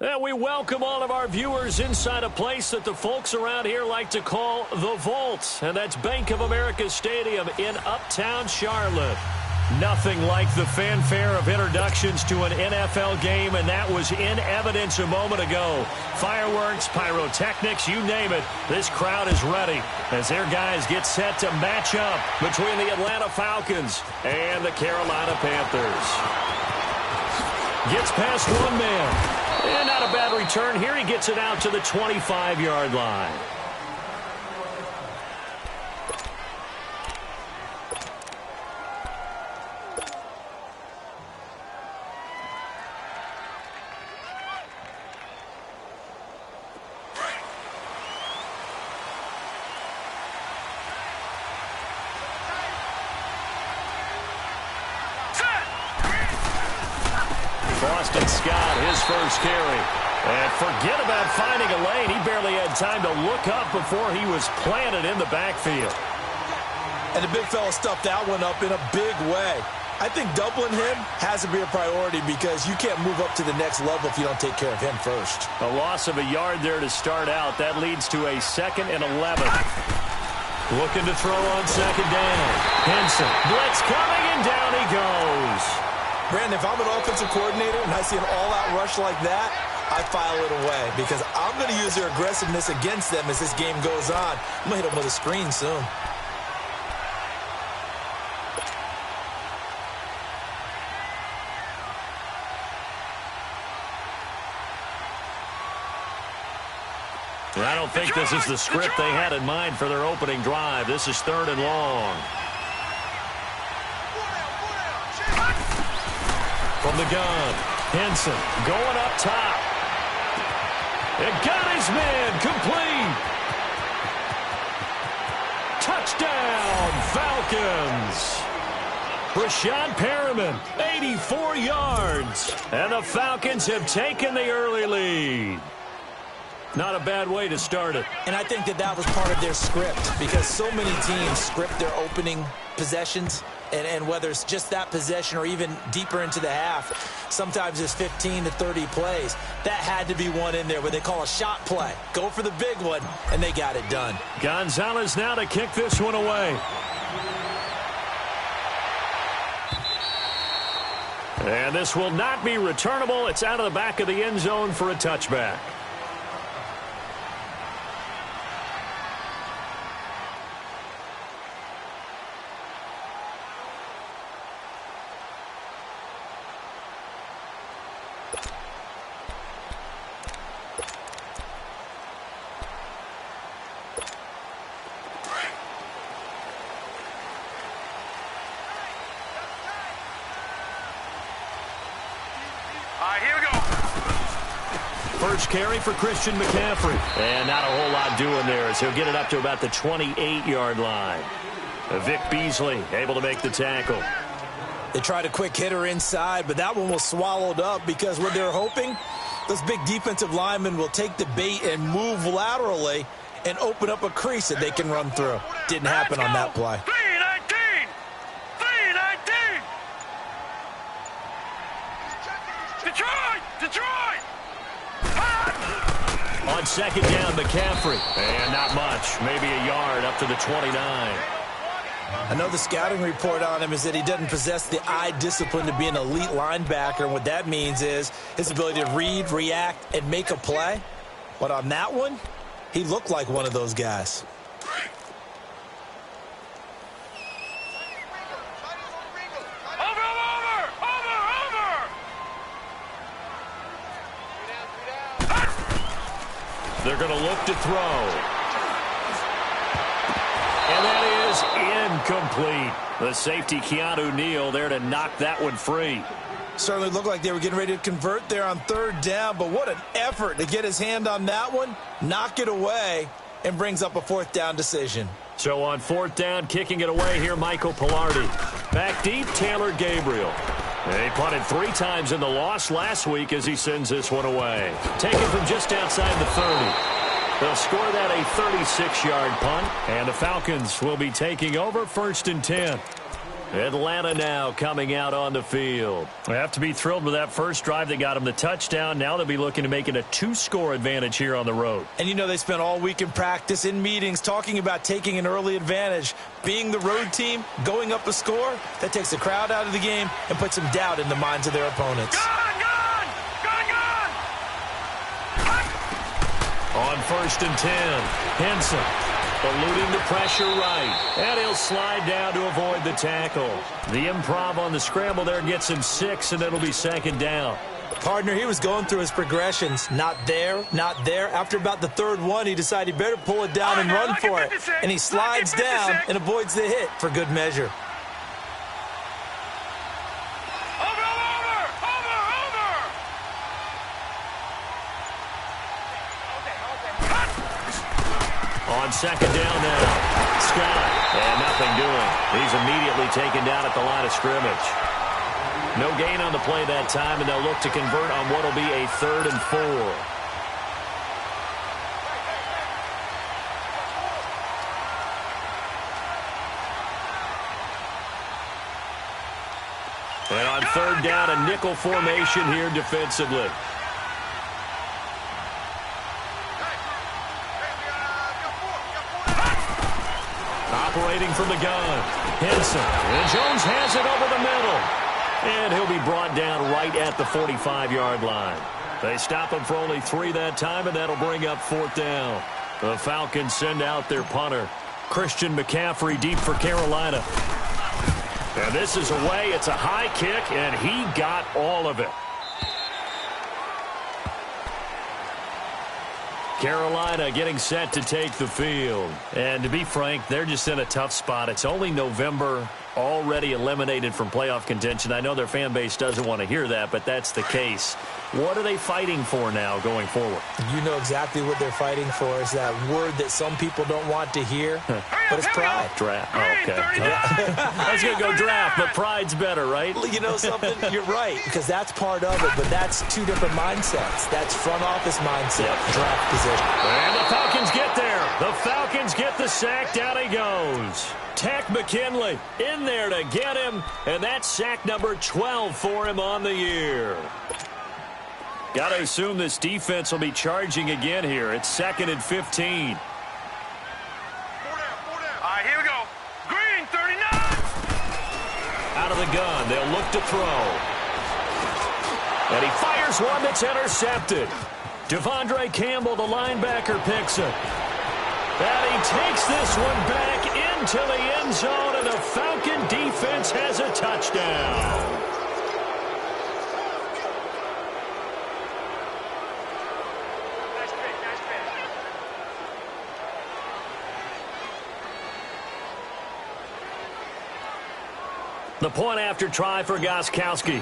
And we welcome all of our viewers inside a place that the folks around here like to call the Vault. And that's Bank of America Stadium in Uptown Charlotte. Nothing like the fanfare of introductions to an NFL game, and that was in evidence a moment ago. Fireworks, pyrotechnics, you name it. This crowd is ready as their guys get set to match up between the Atlanta Falcons and the Carolina Panthers. Gets past one man. And not a bad return here. He gets it out to the 25-yard line. Boston Scott, his first carry. And forget about finding a lane. He barely had time to look up before he was planted in the backfield. And the big fella stuffed that one up in a big way. I think doubling him has to be a priority because you can't move up to the next level if you don't take care of him first. A loss of a yard there to start out. That leads to a 2nd and 11. Looking to throw on second down. Henson, blitz coming, and down he goes. Brandon, if I'm an offensive coordinator and I see an all-out rush like that, I file it away because I'm going to use their aggressiveness against them as this game goes on. I'm going to hit them with a screen soon. I don't think this is the script they had in mind for their opening drive. This is 3rd and long. From the gun, Henson going up top. It got his man complete. Touchdown, Falcons. Rashad Perriman, 84 yards. And the Falcons have taken the early lead. Not a bad way to start it. And I think that was part of their script because so many teams script their opening possessions. And whether it's just that possession or even deeper into the half, sometimes it's 15 to 30 plays. That had to be one in there where they call a shot play. Go for the big one, and they got it done. Gonzalez now to kick this one away. And this will not be returnable. It's out of the back of the end zone for a touchback. Here we go. First carry for Christian McCaffrey. And not a whole lot doing there as he'll get it up to about the 28-yard line. Vic Beasley able to make the tackle. They tried a quick hitter inside, but that one was swallowed up because what they're hoping, those big defensive linemen will take the bait and move laterally and open up a crease that they can run through. Didn't happen on that play. 319! 319! Detroit! On second down, McCaffrey. And not much. Maybe a yard up to the 29. I know the scouting report on him is that he doesn't possess the eye discipline to be an elite linebacker. And what that means is his ability to read, react, and make a play. But on that one, he looked like one of those guys. They're going to look to throw. And that is incomplete. The safety, Keanu Neal, there to knock that one free. Certainly looked like they were getting ready to convert there on 3rd down, but what an effort to get his hand on that one, knock it away, and brings up a 4th down decision. So on 4th down, kicking it away here, Michael Pilardi. Back deep, Taylor Gabriel. They punted 3 times in the loss last week as he sends this one away. Taken from just outside the 30. They'll score that a 36-yard punt, and the Falcons will be taking over 1st and 10. Atlanta now coming out on the field. They have to be thrilled with that first drive that got them the touchdown. Now they'll be looking to make it a 2-score advantage here on the road. And you know they spent all week in practice, in meetings, talking about taking an early advantage. Being the road team, going up a score, that takes the crowd out of the game and puts some doubt in the minds of their opponents. On 1st and 10, Henson eluding the pressure right, and he'll slide down to avoid the tackle. The improv on the scramble there gets him 6, and it'll be 2nd down. Partner, he was going through his progressions. Not there, not there. After about the 3rd one, he decided he better pull it down and run for it. And he slides down and avoids the hit for good measure. On 2nd down now, Scott, and nothing doing. He's immediately taken down at the line of scrimmage. No gain on the play that time, and they'll look to convert on what will be a 3rd and 4. And on 3rd down, a nickel formation here defensively. Operating from the gun, Henson. And Jones has it over the middle. And he'll be brought down right at the 45-yard line. They stop him for only 3 that time, and that'll bring up 4th down. The Falcons send out their punter, Christian McCaffrey, deep for Carolina. And this is away. It's a high kick, and he got all of it. Carolina getting set to take the field. And to be frank, they're just in a tough spot. It's only November, already eliminated from playoff contention. I know their fan base doesn't want to hear that, but that's the case. What are they fighting for now going forward? You know exactly what they're fighting for is that word that some people don't want to hear, but it's pride. Draft. Oh, okay. I was going to go draft, but pride's better, right? You know something? You're right, because that's part of it, but that's 2 different mindsets. That's front office mindset, draft position. And the Falcons get there. The Falcons get the sack. Down he goes. Tech McKinley in there to get him, and that's sack number 12 for him on the year. Got to assume this defense will be charging again here. It's 2nd and 15. All right, here we go. Green, 39. Out of the gun, they'll look to throw. And he fires one that's intercepted. Devondre Campbell, the linebacker, picks it. And he takes this one back into the end zone, and the Falcon defense has a touchdown. The point after try for Gostkowski.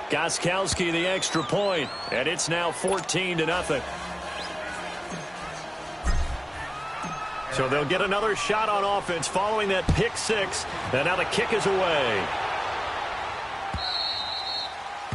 Gostkowski the extra point, and it's now 14-0. So they'll get another shot on offense following that pick 6, and now the kick is away.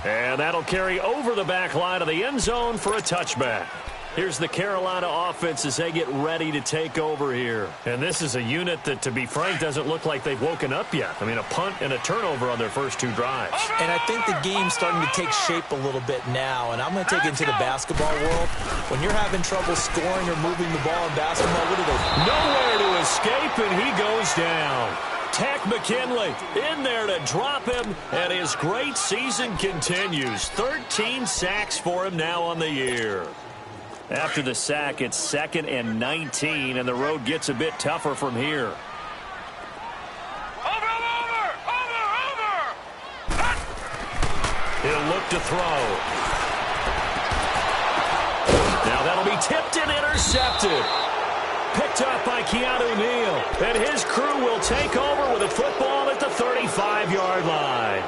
And that'll carry over the back line of the end zone for a touchback. Here's the Carolina offense as they get ready to take over here. And this is a unit that, to be frank, doesn't look like they've woken up yet. I mean, a punt and a turnover on their first 2 drives. And I think the game's starting to take shape a little bit now. And I'm going to take it into the basketball world. When you're having trouble scoring or moving the ball in basketball, what do they do? Nowhere to escape, and he goes down. Tech McKinley in there to drop him, and his great season continues. 13 sacks for him now on the year. After the sack, it's 2nd and 19, and the road gets a bit tougher from here. Over. He'll look to throw. Now that'll be tipped and intercepted. Picked up by Keanu Neal, and his crew will take over with a football at the 35-yard line.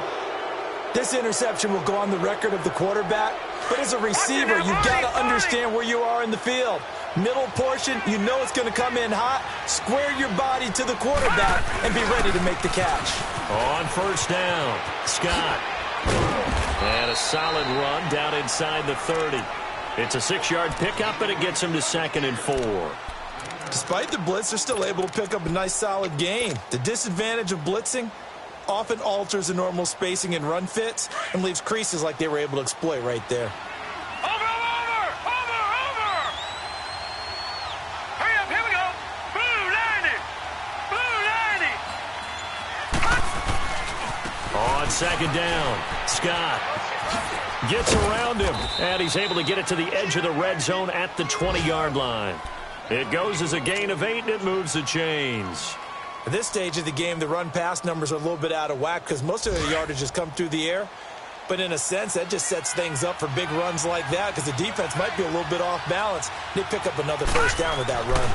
This interception will go on the record of the quarterback, but as a receiver, you've got to understand where you are in the field. Middle portion, you know it's going to come in hot. Square your body to the quarterback and be ready to make the catch. On 1st down, Scott. And a solid run down inside the 30. It's a 6-yard pickup, and it gets him to 2nd and 4. Despite the blitz, they're still able to pick up a nice, solid gain. The disadvantage of blitzing often alters the normal spacing and run fits and leaves creases like they were able to exploit right there. Over! Hurry up, here we go. Blue 90. On second down, Scott gets around him, and he's able to get it to the edge of the red zone at the 20-yard line. It goes as a gain of 8, and it moves the chains. At this stage of the game, the run-pass numbers are a little bit out of whack because most of the yardage has come through the air. But in a sense, that just sets things up for big runs like that because the defense might be a little bit off balance. They pick up another first down with that run.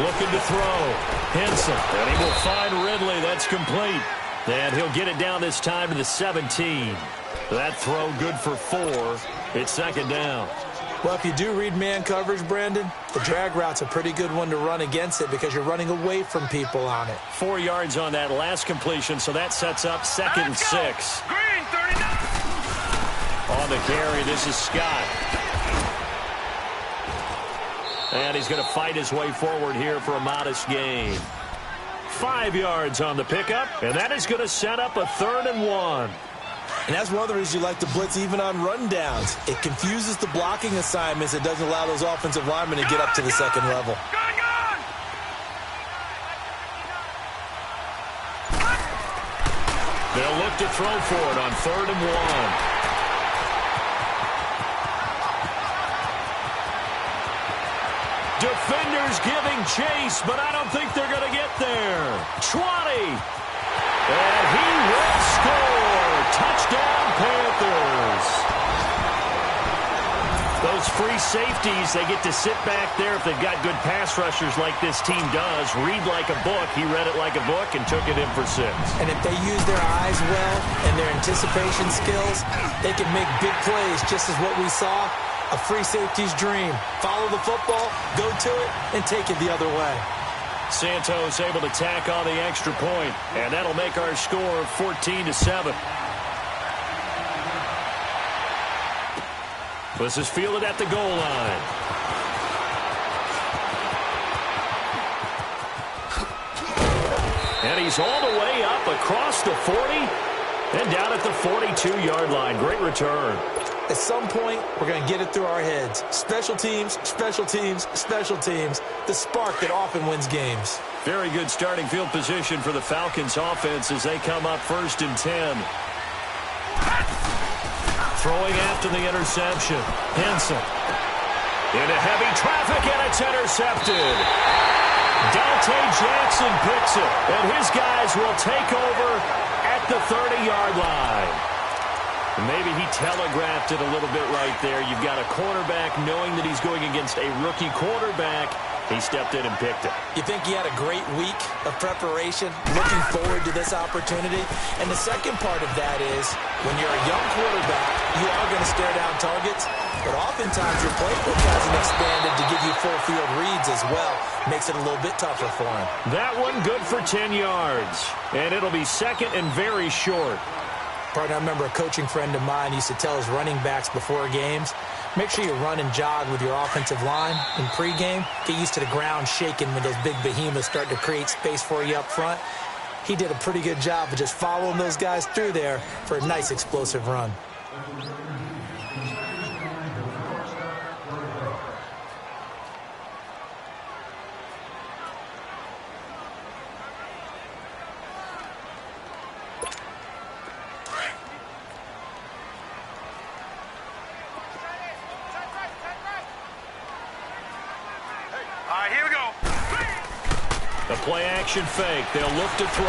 Looking to throw. Henson, and he will find Ridley. That's complete. And he'll get it down this time to the 17. That throw good for 4. It's second down. Well, if you do read man coverage, Brandon, the drag route's a pretty good one to run against it because you're running away from people on it. 4 yards on that last completion, so that sets up second and 6. Green 39. On the carry, this is Scott. And he's going to fight his way forward here for a modest gain. 5 yards on the pickup, and that is going to set up a 3rd and 1. And that's one of the reasons you like to blitz even on rundowns. It confuses the blocking assignments. It doesn't allow those offensive linemen to get up to the second level. Gone! They'll look to throw for it on 3rd and 1. Defenders giving chase, but I don't think they're going to get there. 20. And he will score. Touchdown, Panthers. Those free safeties, they get to sit back there if they've got good pass rushers like this team does. Read like a book. He read it like a book and took it in for 6. And if they use their eyes well and their anticipation skills, they can make big plays, just as what we saw. A free safety's dream. Follow the football, go to it, and take it the other way. Santos able to tack on the extra point, and that'll make our score 14-7. This is fielded at the goal line. And he's all the way up across the 40 and down at the 42-yard line. Great return. At some point, we're going to get it through our heads. Special teams, special teams, special teams. The spark that often wins games. Very good starting field position for the Falcons offense as they come up 1st and 10. Throwing after the interception. Henson. Into heavy traffic, and it's intercepted. Dante Jackson picks it, and his guys will take over at the 30-yard line. Maybe he telegraphed it a little bit right there. You've got a quarterback knowing that he's going against a rookie quarterback. He stepped in and picked it. You think he had a great week of preparation, looking forward to this opportunity? And the second part of that is, when you're a young quarterback, you are going to stare down targets, but oftentimes your playbook hasn't expanded to give you full field reads as well. Makes it a little bit tougher for him. That one good for 10 yards, and it'll be second and very short. Partner, I remember a coaching friend of mine used to tell his running backs before games, make sure you run and jog with your offensive line in pregame. Get used to the ground shaking when those big behemoths start to create space for you up front. He did a pretty good job of just following those guys through there for a nice explosive run. Here we go. The play-action fake. They'll look to throw.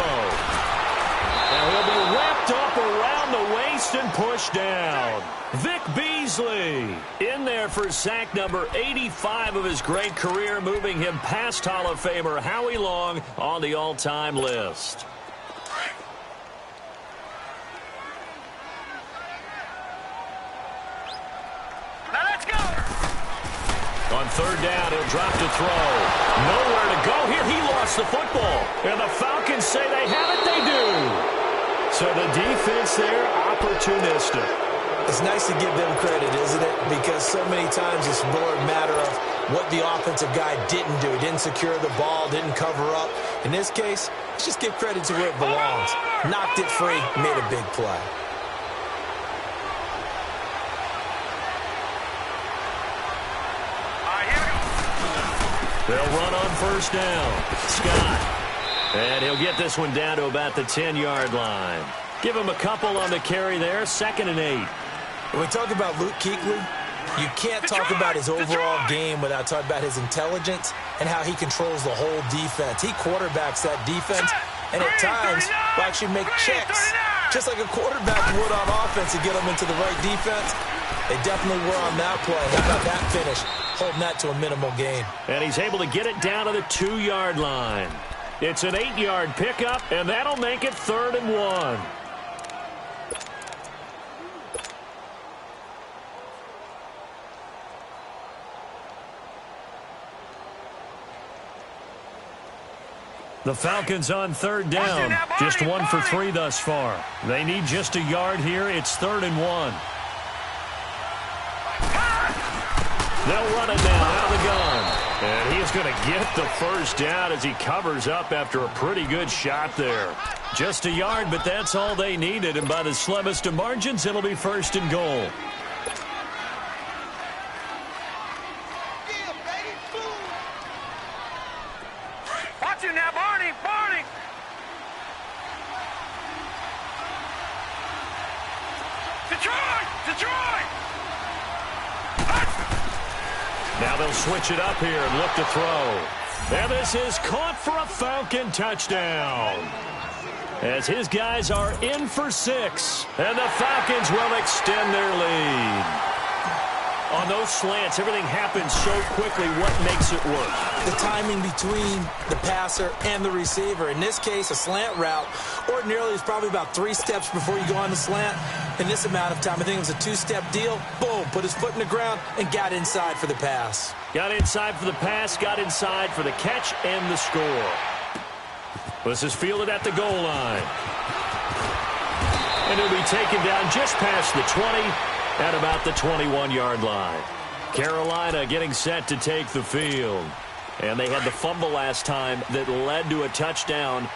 Now he'll be wrapped up around the waist and pushed down. Vic Beasley in there for sack number 85 of his great career, moving him past Hall of Famer Howie Long on the all-time list. On 3rd down, he'll drop to throw. Nowhere to go here. He lost the football. And the Falcons say they have it. They do. So the defense there, opportunistic. It's nice to give them credit, isn't it? Because so many times it's more a matter of what the offensive guy didn't do. He didn't secure the ball, didn't cover up. In this case, let's just give credit to where it belongs. Knocked it free, made a big play. They'll run on first down. Scott. And he'll get this one down to about the 10-yard line. Give him a couple on the carry there. 2nd and 8. When we talk about Luke Kuechly, you can't talk about his overall game without talking about his intelligence and how he controls the whole defense. He quarterbacks that defense, and at times will actually make checks, just like a quarterback would on offense to get them into the right defense. They definitely were on that play. How about that finish? Holding that to a minimal gain. And he's able to get it down to the 2-yard line. It's an 8-yard pickup, and that'll make it 3rd and 1. The Falcons on 3rd down. Just 1 for 3 thus far. They need just a yard here. It's 3rd and 1. They'll run it now out of the gun. And he is going to get the first down as he covers up after a pretty good shot there. Just a yard, but that's all they needed. And by the slimmest of margins, it'll be 1st and goal. Watch you now, Barney. Barney. Detroit. Detroit. Now they'll switch it up here and look to throw. And this is caught for a Falcon touchdown. As his guys are in for 6. And the Falcons will extend their lead. On those slants, everything happens so quickly. What makes it work? The timing between the passer and the receiver. In this case, a slant route ordinarily is probably about 3 steps before you go on the slant. In this amount of time, I think it was a 2-step deal. Boom, put his foot in the ground and got inside for the pass. Got inside for the pass, got inside for the catch and the score. This is fielded at the goal line. And he'll be taken down just past the 20 at about the 21-yard line. Carolina getting set to take the field. And they had the fumble last time that led to a touchdown.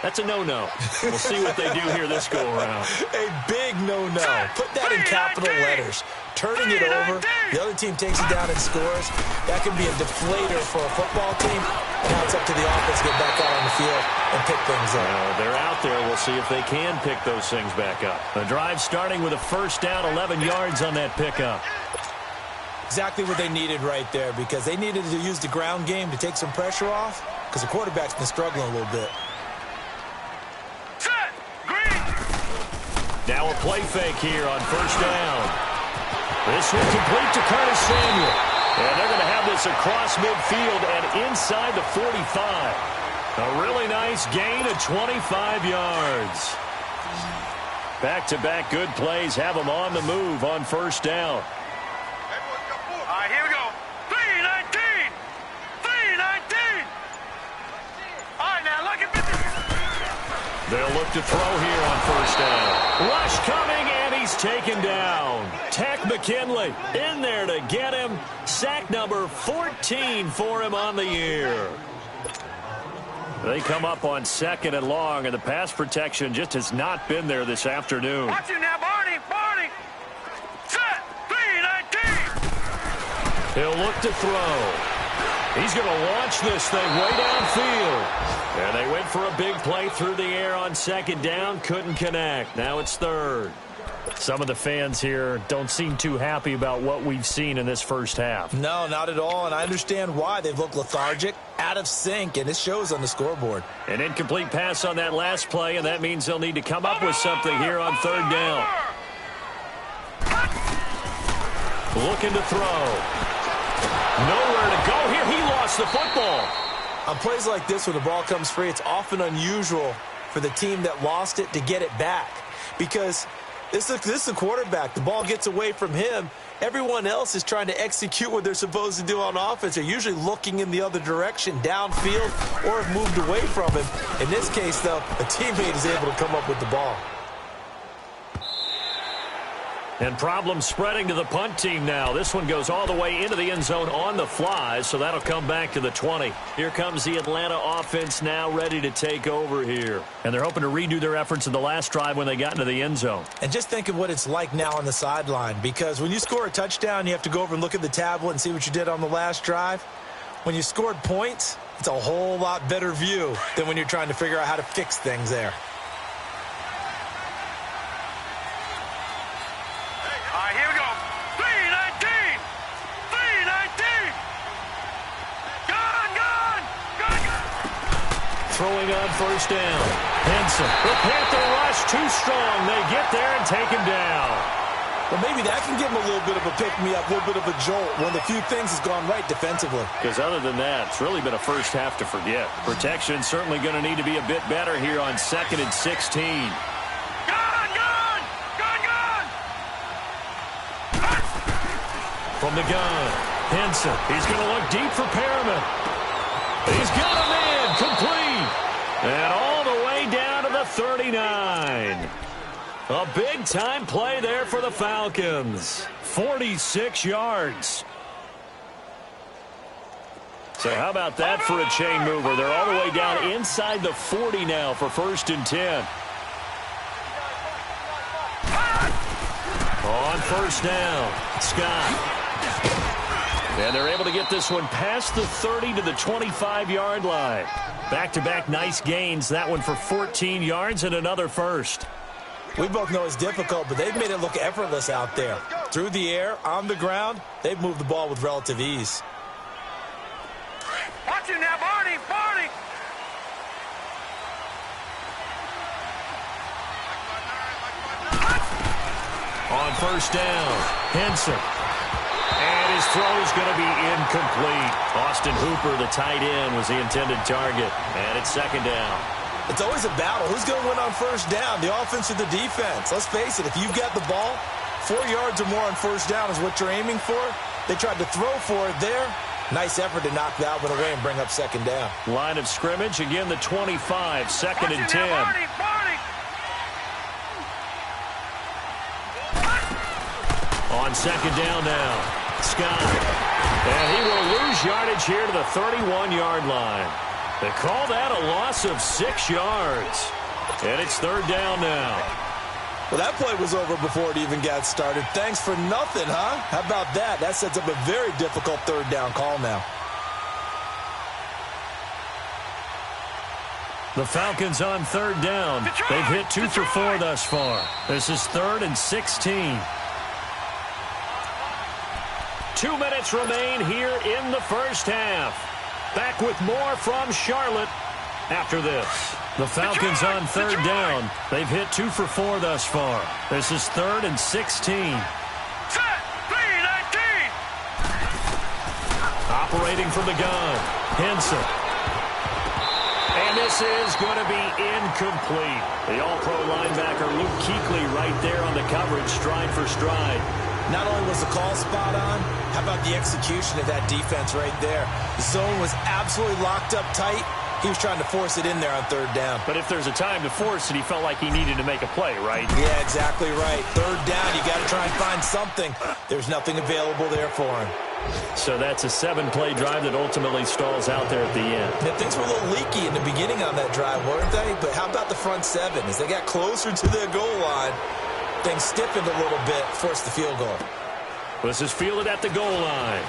That's a no-no. We'll see what they do here this go-around. A big no-no. Put that in capital letters. Turning it over, the other team takes it down and scores. That can be a deflator for a football team. Now it's up to the offense to get back out on the field and pick things up. They're out there. We'll see if they can pick those things back up. The drive starting with a first down, 11 yards on that pickup. Exactly what they needed right there, because they needed to use the ground game to take some pressure off, because the quarterback's been struggling a little bit. Now a play fake here on first down. This will complete to Curtis Samuel. And they're going to have this across midfield and inside the 45. A really nice gain of 25 yards. Back-to-back good plays have them on the move on first down. All right, here we go. 3-19. 3-19. All right, now look at this. They'll look to throw here on first down. Rush coming, and he's taken down. Tech McKinley in there to get him. Sack number 14 for him on the year. They come up on 2nd and long, and the pass protection just has not been there this afternoon. Watch you now, Barney. Barney. Set. 3-19. He'll look to throw. He's going to launch this thing way downfield. And they went for a big play through the air on 2nd down. Couldn't connect. Now it's 3rd. Some of the fans here don't seem too happy about what we've seen in this first half. No, not at all, and I understand why. They've looked lethargic, out of sync, and it shows on the scoreboard. An incomplete pass on that last play, and that means they'll need to come up with something here on 3rd down. Looking to throw. Nowhere to go here. He lost the football. On plays like this where the ball comes free, it's often unusual for the team that lost it to get it back, because this is the quarterback. The ball gets away from him. Everyone else is trying to execute what they're supposed to do on offense. They're usually looking in the other direction, downfield, or have moved away from him. In this case, though, a teammate is able to come up with the ball. And problems spreading to the punt team now. This one goes all the way into the end zone on the fly, so that'll come back to the 20. Here comes the Atlanta offense now ready to take over here. And they're hoping to redo their efforts in the last drive when they got into the end zone. And just think of what it's like now on the sideline, because when you score a touchdown, you have to go over and look at the tablet and see what you did on the last drive. When you scored points, it's a whole lot better view than when you're trying to figure out how to fix things there. Throwing on first down. Henson. The Panther rush too strong. They get there and take him down. Well, maybe that can give him a little bit of a pick-me-up, a little bit of a jolt. One of the few things has gone right defensively. Because other than that, it's really been a first half to forget. Protection certainly going to need to be a bit better here on 2nd and 16. From the gun, Henson. He's going to look deep for Perriman. He's got him in. Complete. And all the way down to the 39. A big-time play there for the Falcons. 46 yards. So how about that for a chain mover? They're all the way down inside the 40 now for 1st and 10. On first down, Scott. And they're able to get this one past the 30 to the 25-yard line. Back-to-back nice gains. That one for 14 yards and another first. We both know it's difficult, but they've made it look effortless out there. Through the air, on the ground, they've moved the ball with relative ease. Watch him now, Barney! Barney! On first down, Henson. And his throw is going to be incomplete. Austin Hooper, the tight end, was the intended target. And it's 2nd down. It's always a battle. Who's going to win on first down, the offense or the defense? Let's face it, if you've got the ball, 4 yards or more on first down is what you're aiming for. They tried to throw for it there. Nice effort to knock that one away and bring up 2nd down. Line of scrimmage, again the 25, 2nd and 10. Barney, Barney. On 2nd down now. Scott. And he will lose yardage here to the 31-yard line. They call that a loss of 6 yards. And it's 3rd down now. Well, that play was over before it even got started. Thanks for nothing, huh? How about that? That sets up a very difficult 3rd down call now. The Falcons on 3rd down. They've hit 2 for 4 thus far. This is 3rd and 16. 2 minutes remain here in the first half. Back with more from Charlotte after this. The Falcons on 3rd down. They've hit 2 for 4 thus far. This is 3rd and 16. Set! 3-19! Operating from the gun, Henson. And this is going to be incomplete. The all-pro linebacker Luke Kuechly right there on the coverage, stride for stride. Not only was the call spot on, how about the execution of that defense right there? Zone was absolutely locked up tight. He was trying to force it in there on 3rd down. But if there's a time to force it, he felt like he needed to make a play, right? Yeah, exactly right. 3rd down, you got to try and find something. There's nothing available there for him. So that's a 7-play drive that ultimately stalls out there at the end. Yeah, things were a little leaky in the beginning on that drive, weren't they? But how about the front 7? As they got closer to their goal line, things stiffened a little bit, forced the field goal. This is fielded at the goal line.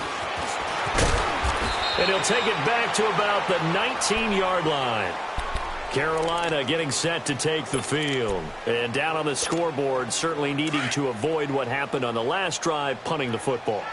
And he'll take it back to about the 19-yard line. Carolina getting set to take the field. And down on the scoreboard, certainly needing to avoid what happened on the last drive, punting the football.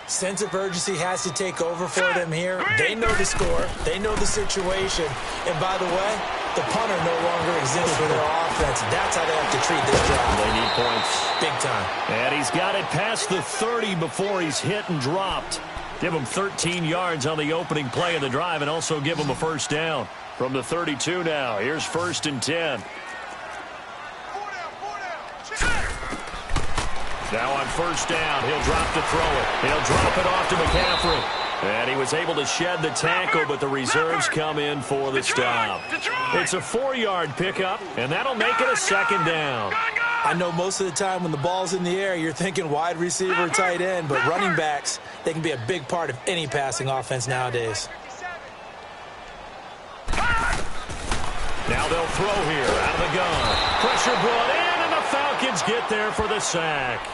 Sense of urgency has to take over for them here. They know the score. They know the situation. And by the way, the punter no longer exists for their offense. That's how they have to treat this drive. They need points. Big time. And he's got it past the 30 before he's hit and dropped. Give him 13 yards on the opening play of the drive and also give him a first down. From the 32 now, here's 1st and 10. Now on first down, he'll drop to throw it. He'll drop it off to McCaffrey. And he was able to shed the tackle, but the reserves come in for the stop. It's a 4-yard pickup, and that'll make it a 2nd down. I know most of the time when the ball's in the air, you're thinking wide receiver, tight end, but running backs, they can be a big part of any passing offense nowadays. Now they'll throw here out of the gun. Pressure brought in, and the Falcons get there for the sack.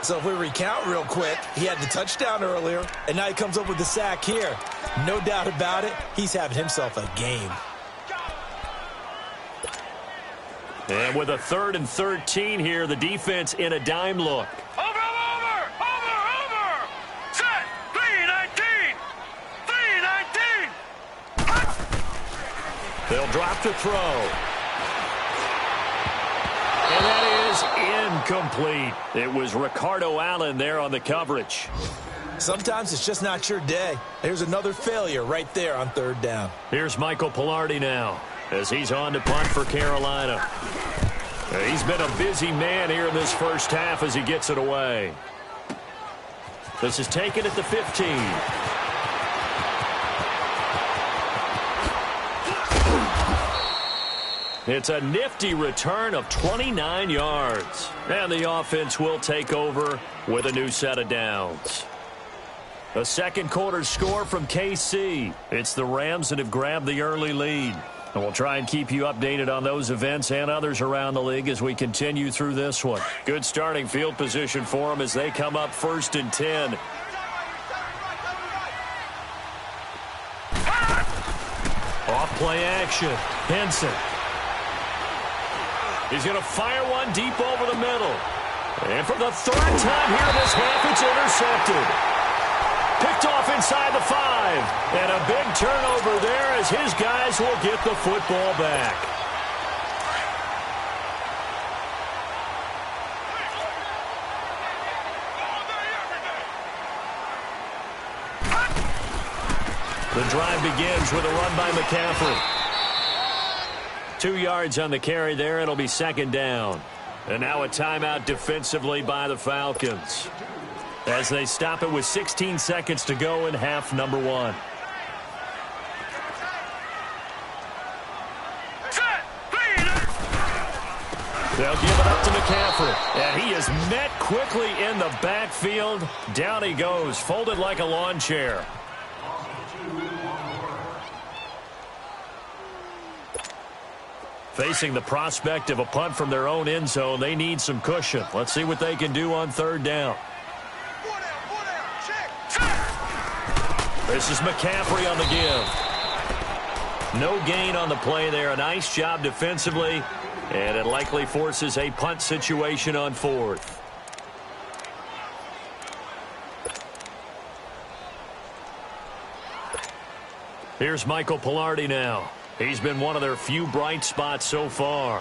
So if we recount real quick, he had the touchdown earlier, and now he comes up with the sack here. No doubt about it, he's having himself a game. And with a 3rd and 13 here, the defense in a dime look. Over! Set! 3-19! 3-19! They'll drop to throw. And that is incomplete. It was Ricardo Allen there on the coverage. Sometimes it's just not your day. There's another failure right there on 3rd down. Here's Michael Pilardi now as he's on to punt for Carolina. He's been a busy man here in this first half as he gets it away. This is taken at the 15. It's a nifty return of 29 yards. And the offense will take over with a new set of downs. A second quarter score from KC. It's the Rams that have grabbed the early lead. And we'll try and keep you updated on those events and others around the league as we continue through this one. Good starting field position for them as they come up 1st and 10. Off play action. Henson. He's going to fire one deep over the middle. And for the 3rd time here this half, it's intercepted. Picked off inside the 5. And a big turnover there as his guys will get the football back. The drive begins with a run by McCaffrey. 2 yards on the carry there. It'll be 2nd down. And now a timeout defensively by the Falcons, as they stop it with 16 seconds to go in half number 1. They'll give it up to McCaffrey. And he is met quickly in the backfield. Down he goes, folded like a lawn chair. Facing the prospect of a punt from their own end zone, they need some cushion. Let's see what they can do on 3rd down. This is McCaffrey on the give. No gain on the play there. A nice job defensively, and it likely forces a punt situation on 4th. Here's Michael Pilardi now. He's been one of their few bright spots so far.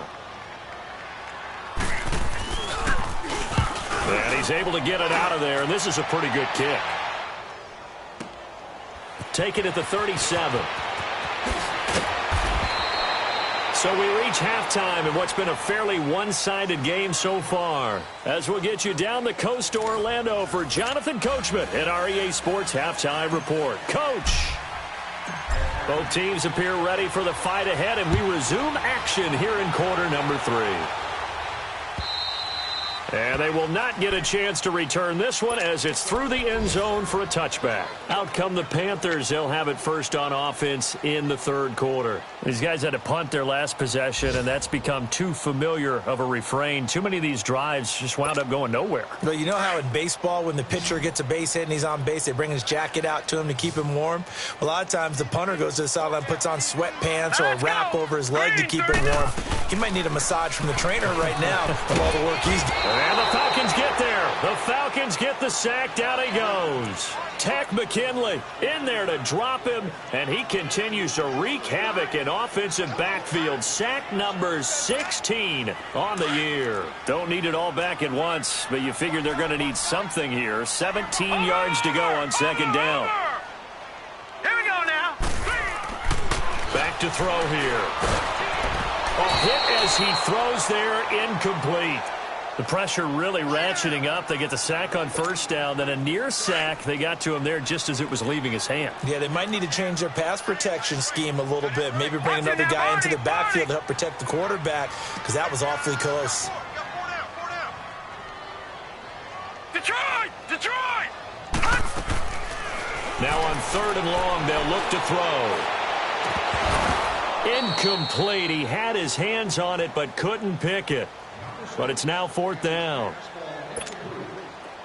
And he's able to get it out of there, and this is a pretty good kick. Take it at the 37. So we reach halftime in what's been a fairly one-sided game so far, as we'll get you down the coast to Orlando for Jonathan Coachman at our EA Sports Halftime Report. Coach! Both teams appear ready for the fight ahead, and we resume action here in quarter number 3. And they will not get a chance to return this one as it's through the end zone for a touchback. Out come the Panthers. They'll have it first on offense in the 3rd quarter. These guys had to punt their last possession, and that's become too familiar of a refrain. Too many of these drives just wound up going nowhere. But you know how in baseball, when the pitcher gets a base hit and he's on base, they bring his jacket out to him to keep him warm? A lot of times the punter goes to the sideline, puts on sweatpants or a wrap over his leg to keep him warm. He might need a massage from the trainer right now from all the work he's doing. And the Falcons get there. The Falcons get the sack. Down he goes. Tack McKinley in there to drop him, and he continues to wreak havoc in offensive backfield. Sack number 16 on the year. Don't need it all back at once, but you figure they're going to need something here. 17 yards to go on 2nd down. Here we go now. Back to throw here. A hit as he throws there, incomplete. The pressure really ratcheting up. They get the sack on 1st down, then a near sack. They got to him there just as it was leaving his hand. Yeah, they might need to change their pass protection scheme a little bit. Maybe bring another guy into the backfield to help protect the quarterback, because that was awfully close. Detroit! Detroit! Now on 3rd and long, they'll look to throw. Incomplete. He had his hands on it but couldn't pick it. But it's now 4th down.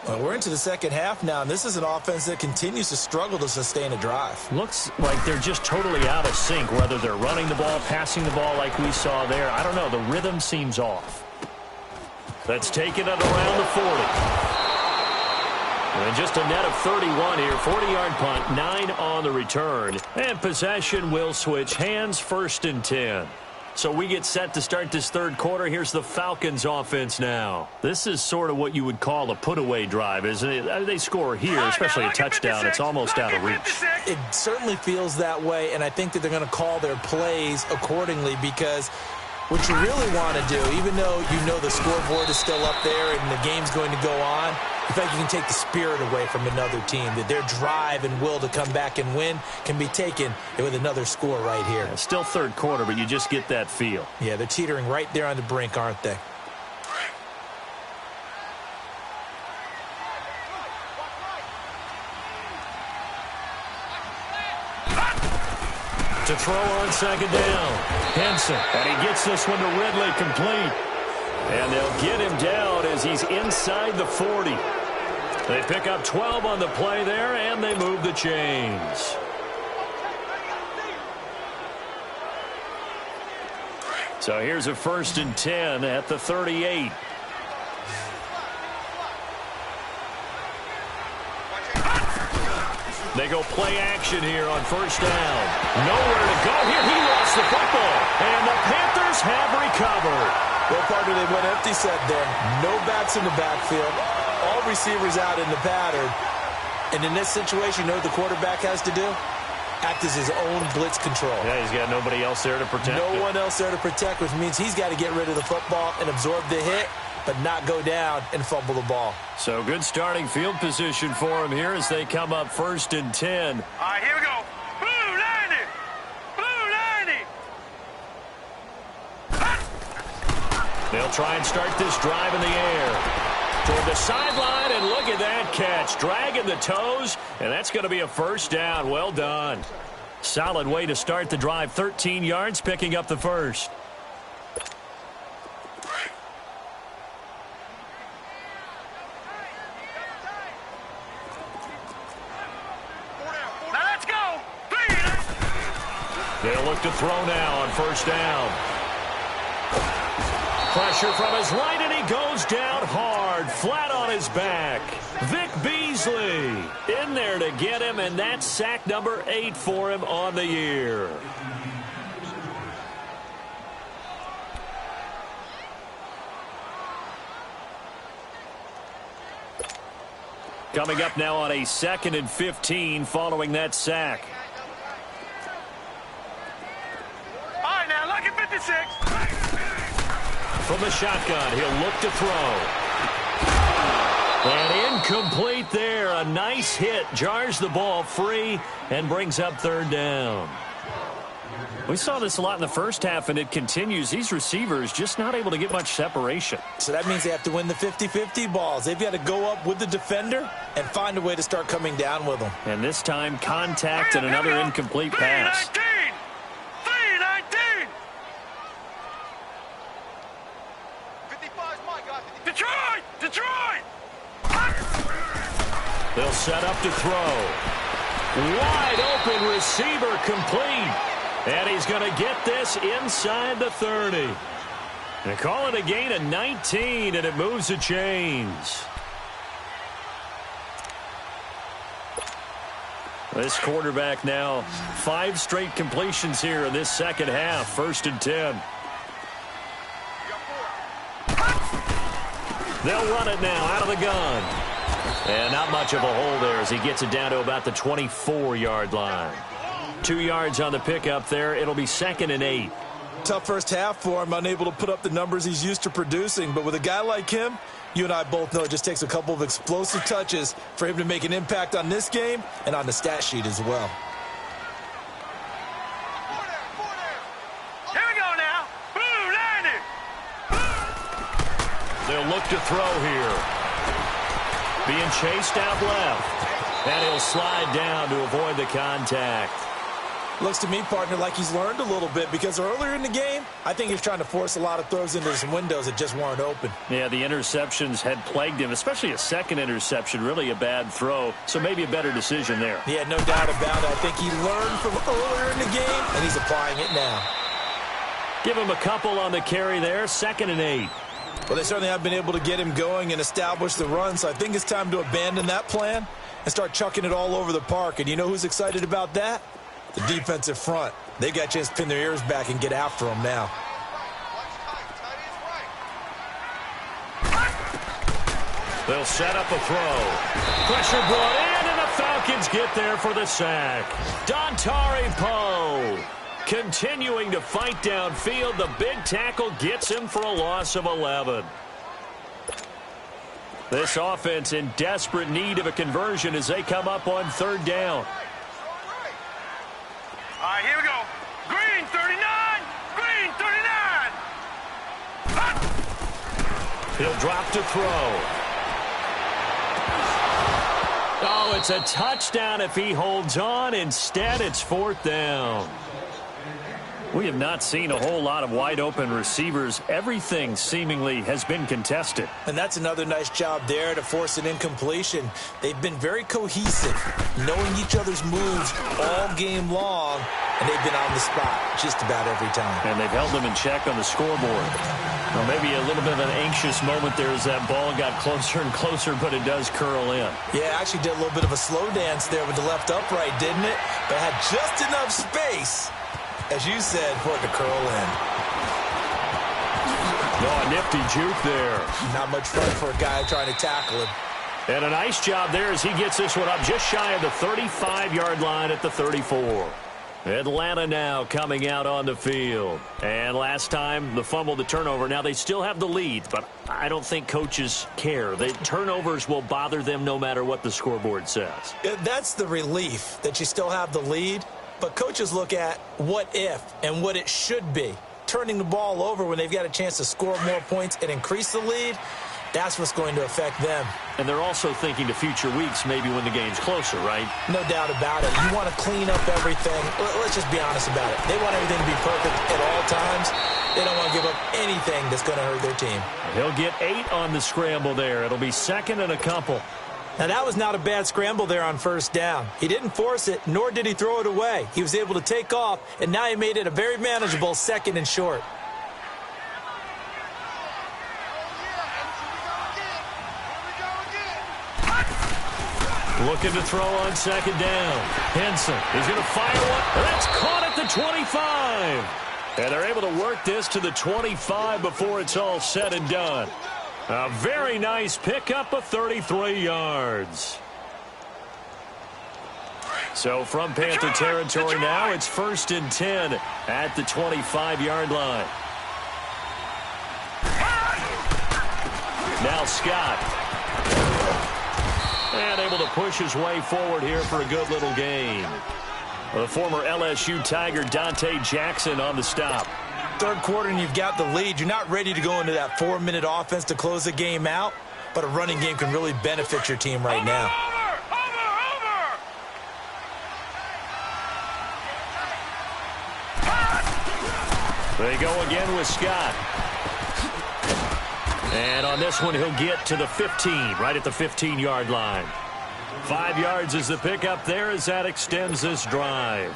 Well, we're into the second half now, and this is an offense that continues to struggle to sustain a drive. Looks like they're just totally out of sync, whether they're running the ball, passing the ball like we saw there. I don't know. The rhythm seems off. That's taken it around the 40. And just a net of 31 here. 40-yard punt, 9 on the return. And possession will switch hands, 1st and 10. So we get set to start this 3rd quarter. Here's the Falcons offense now. This is sort of what you would call a put-away drive, isn't it? They score here, especially a touchdown. It's almost out of reach. It certainly feels that way, and I think that they're going to call their plays accordingly, because what you really want to do, even though you know the scoreboard is still up there and the game's going to go on, in fact, you can take the spirit away from another team, that their drive and will to come back and win can be taken with another score right here. Yeah, still 3rd quarter, but you just get that feel. Yeah, they're teetering right there on the brink, aren't they? To throw on 2nd down. Henson. And he gets this one to Ridley, complete. And they'll get him down as he's inside the 40. They pick up 12 on the play there, and they move the chains. So here's a 1st and 10 at the 38. They go play action here on 1st down. Nowhere to go here. He lost the football. And the Panthers have recovered. Well, partner, they went empty set there. No backs in the backfield. All receivers out in the pattern. And in this situation, you know what the quarterback has to do? Act as his own blitz control. Yeah, he's got nobody else there to protect him. No one else there to protect, which means he's got to get rid of the football and absorb the hit, but not go down and fumble the ball. So good starting field position for him here as they come up 1st and 10. All right, here we go. Blue 90. Blue 90. They'll try and start this drive in the air. Toward the sideline, and look at that catch. Dragging the toes, and that's going to be a 1st down. Well done. Solid way to start the drive. 13 yards, picking up the 1st. Now let's go. They'll look to throw now on 1st down. Pressure from his right, and he goes down hard, flat on his back. Vic Beasley in there to get him, and that's sack number 8 for him on the year. Coming up now on a 2nd and 15 following that sack. All right, now look at 56. From the shotgun, he'll look to throw. And incomplete there. A nice hit. Jars the ball free and brings up 3rd down. We saw this a lot in the first half, and it continues. These receivers just not able to get much separation. So that means they have to win the 50-50 balls. They've got to go up with the defender and find a way to start coming down with them. And this time, contact and another incomplete pass. 3-19. Detroit! Detroit! They'll set up to throw. Wide open receiver, complete. And he's going to get this inside the 30. They call it a gain of 19, and it moves the chains. This quarterback now 5 straight completions here in this second half. 1st and 10. They'll run it now out of the gun. And not much of a hole there as he gets it down to about the 24-yard line. 2 yards on the pickup there. It'll be 2nd and 8. Tough first half for him, unable to put up the numbers he's used to producing. But with a guy like him, you and I both know it just takes a couple of explosive touches for him to make an impact on this game and on the stat sheet as well. Here we go now. Blue 90. They'll look to throw here. being chased out left. And he'll slide down to avoid the contact. Looks to me, partner, like he's learned a little bit, because earlier in the game, I think he was trying to force a lot of throws into some windows that just weren't open. Yeah, the interceptions had plagued him, especially a second interception, really a bad throw, so maybe a better decision there. Yeah, no doubt about it. I think he learned from earlier in the game, and he's applying it now. Give him a couple on the carry there, 2nd and 8. Well, they certainly have been able to get him going and establish the run, so I think it's time to abandon that plan and start chucking it all over the park. And you know who's excited about that? The defensive front. They got a chance to pin their ears back and get after him now. They'll set up a throw. Pressure brought in, and the Falcons get there for the sack. Dontari Poe continuing to fight downfield. The big tackle gets him for a loss of 11. This offense in desperate need of a conversion as they come up on 3rd down. All right, here we go. Green 39. Green 39. Hot. He'll drop to throw. Oh, it's a touchdown if he holds on. Instead, it's 4th down. We have not seen a whole lot of wide-open receivers. Everything seemingly has been contested. And that's another nice job there to force an incompletion. They've been very cohesive, knowing each other's moves all game long, and they've been on the spot just about every time. And they've held them in check on the scoreboard. Well, maybe a little bit of an anxious moment there as that ball got closer and closer, but it does curl in. Yeah, actually did a little bit of a slow dance there with the left upright, didn't it? But had just enough space, as you said, for it to curl in. Oh, a nifty juke there. Not much fun for a guy trying to tackle him. And a nice job there as he gets this one up just shy of the 35-yard line at the 34. Atlanta now coming out on the field. And last time, the fumble, the turnover. Now they still have the lead, but I don't think coaches care. The turnovers will bother them no matter what the scoreboard says. That's the relief, that you still have the lead. But coaches look at what if and what it should be. Turning the ball over when they've got a chance to score more points and increase the lead, that's what's going to affect them. And they're also thinking to future weeks, maybe when the game's closer, right? No doubt about it. You want to clean up everything. Let's just be honest about it. They want everything to be perfect at all times. They don't want to give up anything that's going to hurt their team. He'll get 8 on the scramble there. It'll be 2nd and a couple. Now, that was not a bad scramble there on 1st down. He didn't force it, nor did he throw it away. He was able to take off, and now he made it a very manageable 2nd and short. Looking to throw on 2nd down. Henson is going to fire one. That's caught at the 25. And they're able to work this to the 25 before it's all said and done. A very nice pickup of 33 yards. So from Panther territory now, it's 1st and 10 at the 25-yard line. Now Scott. And able to push his way forward here for a good little gain. The former LSU Tiger Dante Jackson on the stop. 3rd quarter and you've got the lead. You're not ready to go into that 4-minute offense to close the game out, but a running game can really benefit your team right now. They go again with Scott. And on this one, he'll get to the 15, right at the 15-yard line. 5 yards is the pickup there as that extends this drive.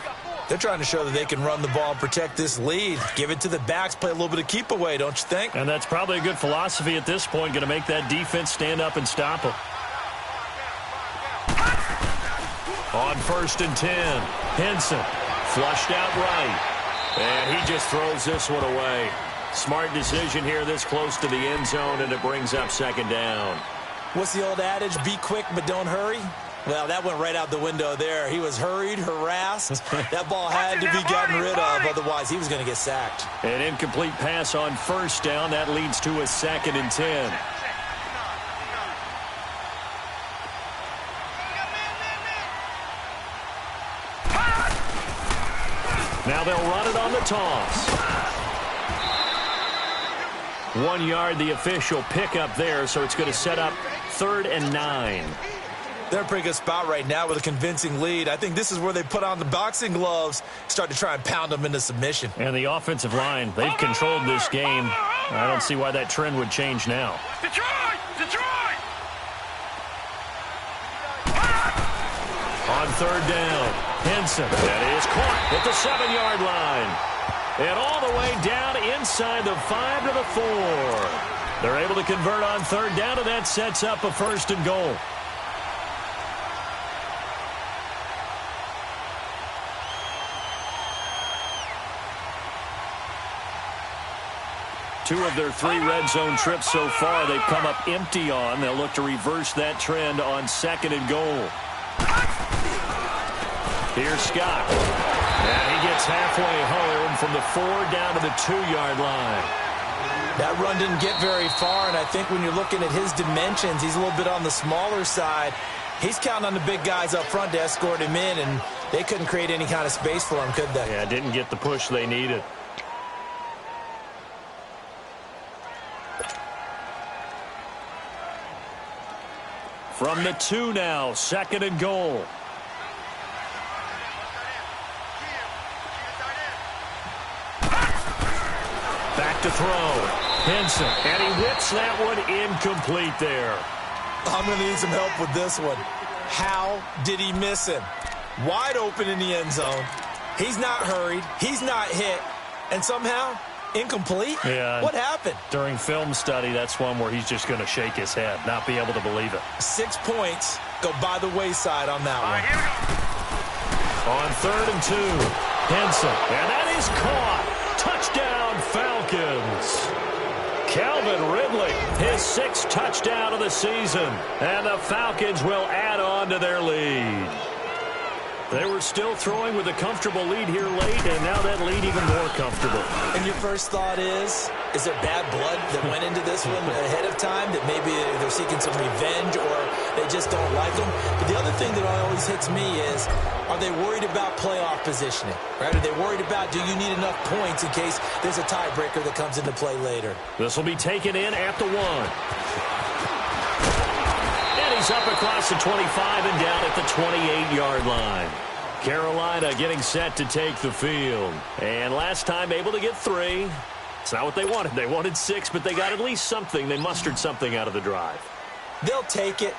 They're trying to show that they can run the ball and protect this lead. Give it to the backs, play a little bit of keep away, don't you think? And that's probably a good philosophy at this point, going to make that defense stand up and stop them. On 1st and 10, Henson flushed out right. And he just throws this one away. Smart decision here this close to the end zone, and it brings up 2nd down. What's the old adage? Be quick, but don't hurry. Well, that went right out the window there. He was hurried, harassed. That ball had to be gotten rid of, otherwise he was going to get sacked. An incomplete pass on 1st down. That leads to a 2nd and 10. Now they'll run it on the toss. 1 yard, the official pickup there, so it's going to set up 3rd and 9. They're in a pretty good spot right now with a convincing lead. I think this is where they put on the boxing gloves, start to try and pound them into submission. And the offensive line, they've controlled this game. I don't see why that trend would change now. Detroit! Detroit! On 3rd down, Henson. That is caught at the 7-yard line. And all the way down inside the 5 to the 4. They're able to convert on 3rd down, and that sets up a 1st and goal. Two of their 3 red zone trips so far, they've come up empty on. They'll look to reverse that trend on 2nd and goal. Here's Scott. And he gets halfway home from the 4 down to the 2-yard line. That run didn't get very far, and I think when you're looking at his dimensions, he's a little bit on the smaller side. He's counting on the big guys up front to escort him in, and they couldn't create any kind of space for him, could they? Yeah, didn't get the push they needed. From the 2 now, 2nd and goal. Back to throw. Henson. And he whips that one incomplete there. I'm going to need some help with this one. How did he miss him? Wide open in the end zone. He's not hurried. He's not hit. And somehow, incomplete? Yeah. What happened? During film study, that's one where he's just going to shake his head, not be able to believe it. 6 points go by the wayside on that one. On 3rd and 2, Henson. And that is caught. Touchdown, Falcons. Calvin Ridley, his 6th touchdown of the season. And the Falcons will add on to their lead. They were still throwing with a comfortable lead here late, and now that lead even more comfortable. And your first thought is there bad blood that went into this one ahead of time, that maybe they're seeking some revenge or they just don't like them? But the other thing that always hits me is, are they worried about playoff positioning? Right? Are they worried about, do you need enough points in case there's a tiebreaker that comes into play later? This will be taken in at the 1. He's up across the 25 and down at the 28-yard line. Carolina getting set to take the field. And last time able to get 3. It's not what they wanted. They wanted 6, but they got at least something. They mustered something out of the drive. They'll take it.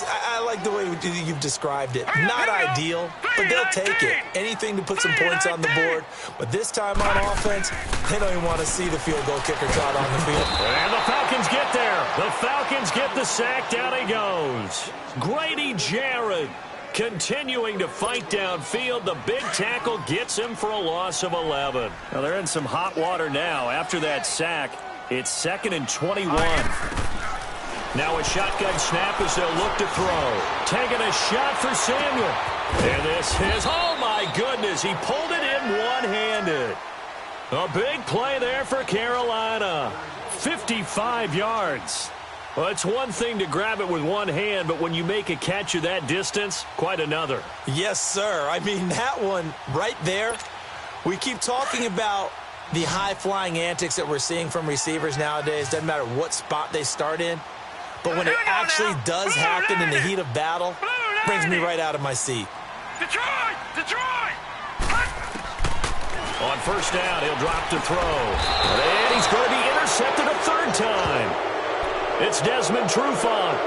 I like the way you've described it. Not ideal, but they'll take it. Anything to put some points on the board. But this time on offense, they don't even want to see the field goal kicker trot on the field. And the Falcons get there. The Falcons get the sack. Down he goes. Grady Jarrett continuing to fight downfield. The big tackle gets him for a loss of 11. Now they're in some hot water now. After that sack, it's 2nd and 21. Now a shotgun snap as they'll look to throw. Taking a shot for Samuel. And this is, oh my goodness, he pulled it in one-handed. A big play there for Carolina. 55 yards. Well, it's one thing to grab it with one hand, but when you make a catch of that distance, quite another. Yes, sir. I mean, that one right there, we keep talking about the high-flying antics that we're seeing from receivers nowadays. Doesn't matter what spot they start in. But when it actually does happen in the heat of battle, brings me right out of my seat. Detroit! Detroit! On 1st down, he'll drop to throw. And he's going to be intercepted a 3rd time. It's Desmond Trufant.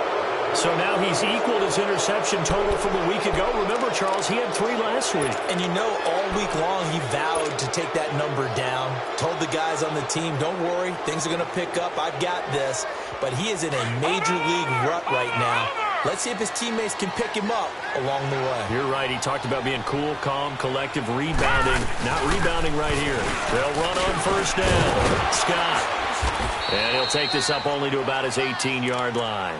So now he's equaled his interception total from a week ago. Remember, Charles, he had 3 last week. And you know, all week long he vowed to take that number down. Told the guys on the team, don't worry, things are going to pick up. I've got this. But he is in a major league rut right now. Let's see if his teammates can pick him up along the way. You're right. He talked about being cool, calm, collective, rebounding. Not rebounding right here. They'll run on 1st down. Scott. And he'll take this up only to about his 18-yard line.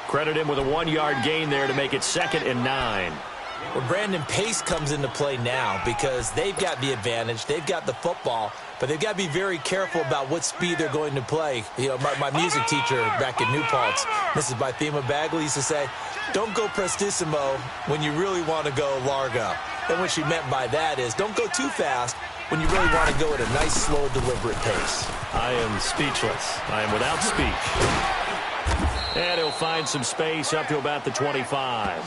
Credit him with a 1-yard gain there to make it 2nd and 9. Well, Brandon, pace comes into play now because they've got the advantage. They've got the football, but they've got to be very careful about what speed they're going to play. You know, my music teacher back in New Paltz, Mrs. Bythema Bagley, used to say, don't go prestissimo when you really want to go largo. And what she meant by that is don't go too fast when you really want to go at a nice, slow, deliberate pace. I am speechless. I am without speech. And he'll find some space up to about the 25.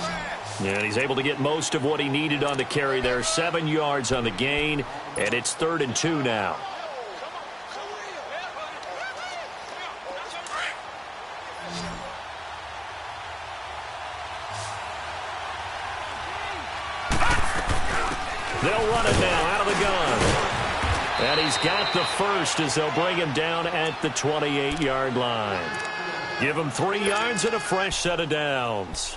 And he's able to get most of what he needed on the carry there. 7 yards on the gain, and it's 3rd and 2 now. They'll run it now out of the gun. And he's got the first as they'll bring him down at the 28-yard line. Give him 3 yards and a fresh set of downs.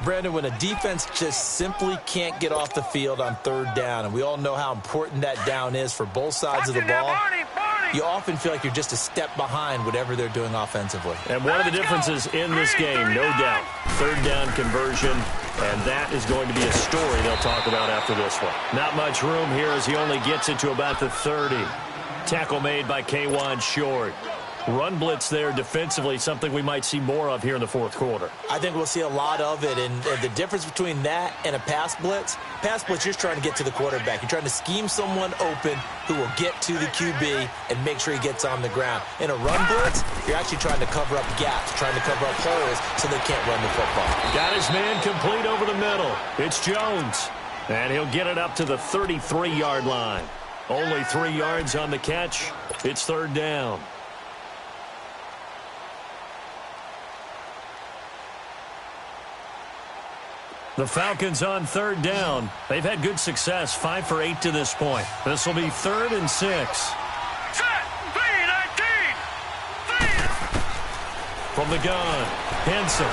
Brandon, when a defense just simply can't get off the field on 3rd down, and we all know how important that down is for both sides of the ball, you often feel like you're just a step behind whatever they're doing offensively. And one of the differences in this game, no doubt, 3rd down conversion, and that is going to be a story they'll talk about after this one. Not much room here as he only gets it to about the 30. Tackle made by K'Wan Short. Run blitz there defensively, something we might see more of here in the 4th quarter. I think we'll see a lot of it, and the difference between that and a pass blitz, you're just trying to get to the quarterback. You're trying to scheme someone open who will get to the QB and make sure he gets on the ground. In a run blitz, you're actually trying to cover up gaps, trying to cover up holes so they can't run the football. Got his man complete over the middle. It's Jones, and he'll get it up to the 33-yard line. Only 3 yards on the catch. It's 3rd down. The Falcons on 3rd down. They've had good success, 5 for 8 to this point. This will be 3rd and 6. Set. 3-19. 3. From the gun, Henson.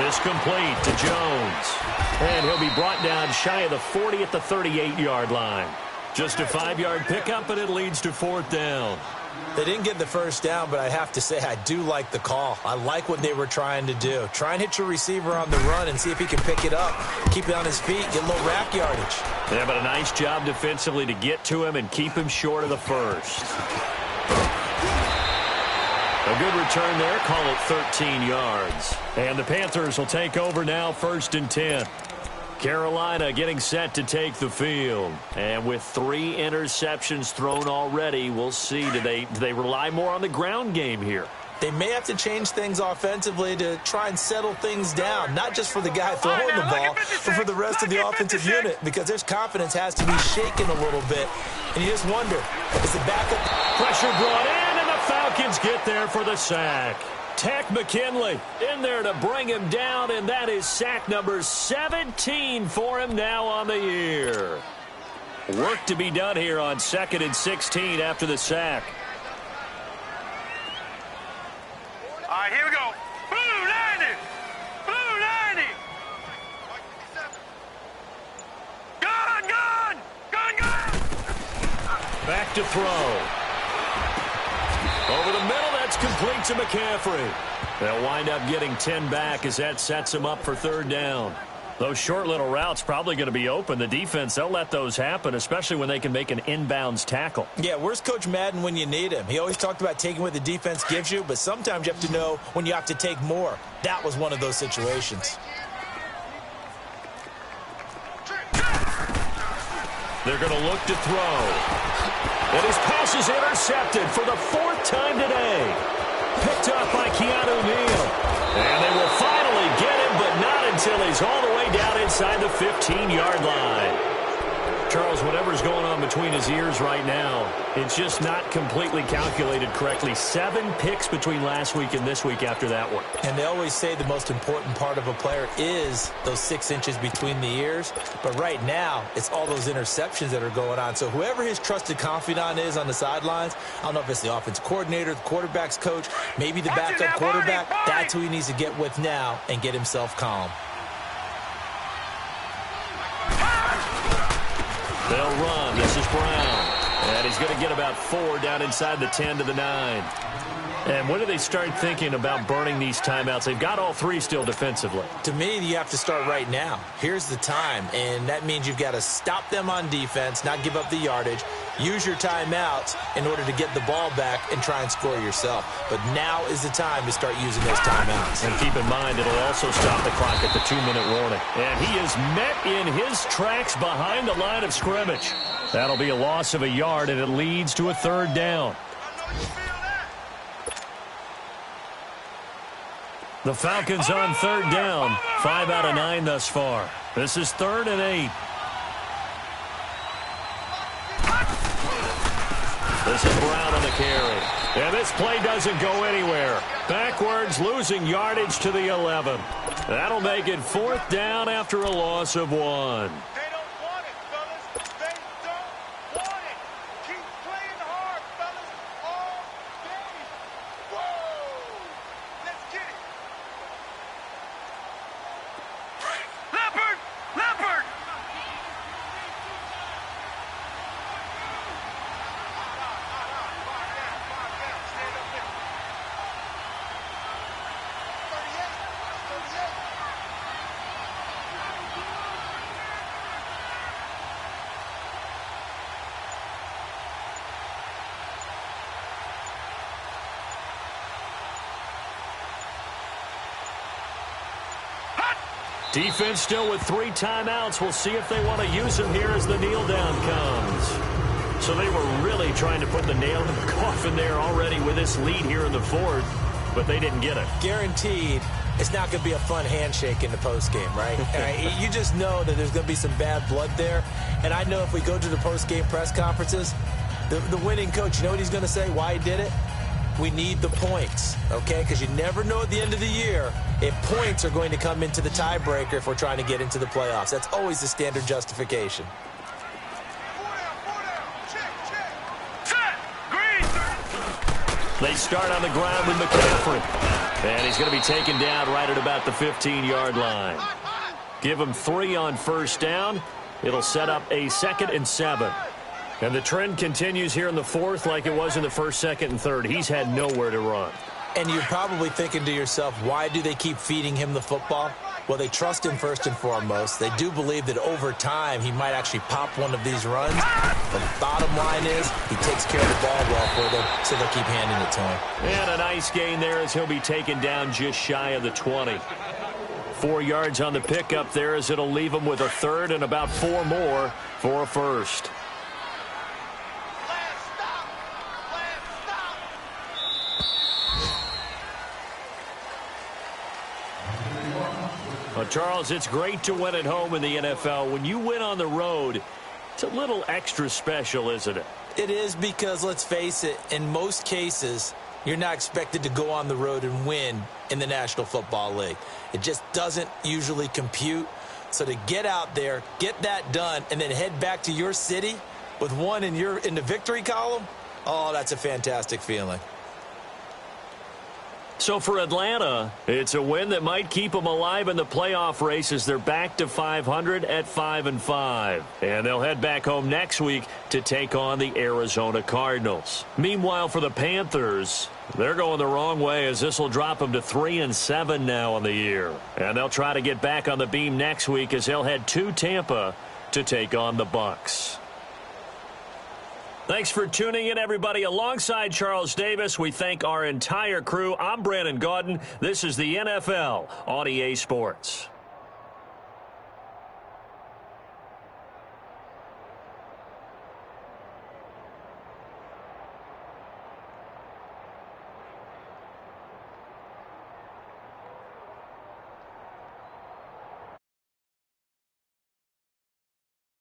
This complete to Jones. And he'll be brought down shy of the 40 at the 38-yard line. Just a 5-yard pickup, and it leads to 4th down. They didn't get the first down, but I have to say I do like the call. I like what they were trying to do. Try and hit your receiver on the run and see if he can pick it up, keep it on his feet, get a little rack yardage. Yeah, but a nice job defensively to get to him and keep him short of the first. A good return there, call it 13 yards. And the Panthers will take over now, 1st and 10. Carolina getting set to take the field. And with 3 interceptions thrown already, we'll see. Do they rely more on the ground game here? They may have to change things offensively to try and settle things down, not just for the guy throwing the ball, but for the rest of the offensive unit, because their confidence has to be shaken a little bit. And you just wonder, is the backup... Pressure brought in, and the Falcons get there for the sack. Tech McKinley in there to bring him down, and that is sack number 17 for him now on the year. Work to be done here on 2nd and 16 after the sack. All right, here we go. Blue 90. Blue 90. Gun. Back to throw. Over the middle, that's complete to McCaffrey. They'll wind up getting 10 back as that sets them up for 3rd down. Those short little routes probably going to be open. The defense, they'll let those happen, especially when they can make an inbounds tackle. Yeah, where's Coach Madden when you need him? He always talked about taking what the defense gives you, but sometimes you have to know when you have to take more. That was one of those situations. They're going to look to throw. And his pass is intercepted for the 4th time today. Picked up by Keanu Neal. And they will finally get him, but not until he's all the way down inside the 15-yard line. Charles, whatever's going on between his ears right now, it's just not completely calculated correctly. 7 picks between last week and this week after that one. And they always say the most important part of a player is those 6 inches between the ears. But right now, it's all those interceptions that are going on. So whoever his trusted confidant is on the sidelines, I don't know if it's the offense coordinator, the quarterback's coach, maybe the backup quarterback, that's who he needs to get with now and get himself calm. They'll run. This is Brown. And he's going to get about 4 down inside the 10 to the 9. And when do they start thinking about burning these timeouts? They've got all 3 still defensively. To me, you have to start right now. Here's the time, and that means you've got to stop them on defense, not give up the yardage, use your timeouts in order to get the ball back and try and score yourself. But now is the time to start using those timeouts. And keep in mind, it'll also stop the clock at the 2-minute warning. And he is met in his tracks behind the line of scrimmage. That'll be a loss of a yard, and it leads to a third down. The Falcons on third down. 5 out of 9 thus far. This is 3rd and 8. This is Brown on the carry. And this play doesn't go anywhere. Backwards, losing yardage to the 11. That'll make it 4th down after a loss of 1. They don't want it, fellas. They don't want it. Keep playing hard, fellas, all day. Whoa! Let's get it. Leopard! Leopard! Stand up there. 38. Defense still with 3 timeouts. We'll see if they want to use them here as the kneel down comes. So they were really trying to put the nail in the coffin there already with this lead here in the 4th, but they didn't get it. Guaranteed it's not going to be a fun handshake in the postgame, right? You just know that there's going to be some bad blood there. And I know if we go to the postgame press conferences, the winning coach, you know what he's going to say, why he did it? We need the points, okay? Because you never know at the end of the year if points are going to come into the tiebreaker if we're trying to get into the playoffs. That's always the standard justification. They start on the ground with McCaffrey. And he's going to be taken down right at about the 15-yard line. Give him 3 on first down. It'll set up a 2nd and 7. And the trend continues here in the 4th like it was in the 1st, 2nd, and 3rd. He's had nowhere to run. And you're probably thinking to yourself, why do they keep feeding him the football? Well, they trust him first and foremost. They do believe that over time he might actually pop one of these runs. But the bottom line is he takes care of the ball well for them, so they'll keep handing it to him. And a nice gain there as he'll be taken down just shy of the 20. 4 yards on the pickup there as it'll leave him with a 3rd and about 4 more for a 1st. Well, Charles, it's great to win at home in the NFL. When you win on the road, it's a little extra special, isn't it? It is because, let's face it, in most cases, you're not expected to go on the road and win in the National Football League. It just doesn't usually compute. So to get out there, get that done, and then head back to your city with 1 in the victory column, oh, that's a fantastic feeling. So for Atlanta, it's a win that might keep them alive in the playoff race as they're back to 500 at 5-5. And they'll head back home next week to take on the Arizona Cardinals. Meanwhile, for the Panthers, they're going the wrong way as this will drop them to 3-7 now on the year. And they'll try to get back on the beam next week as they'll head to Tampa to take on the Bucs. Thanks for tuning in, everybody. Alongside Charles Davis, we thank our entire crew. I'm Brandon Gaudin. This is the NFL on EA Sports.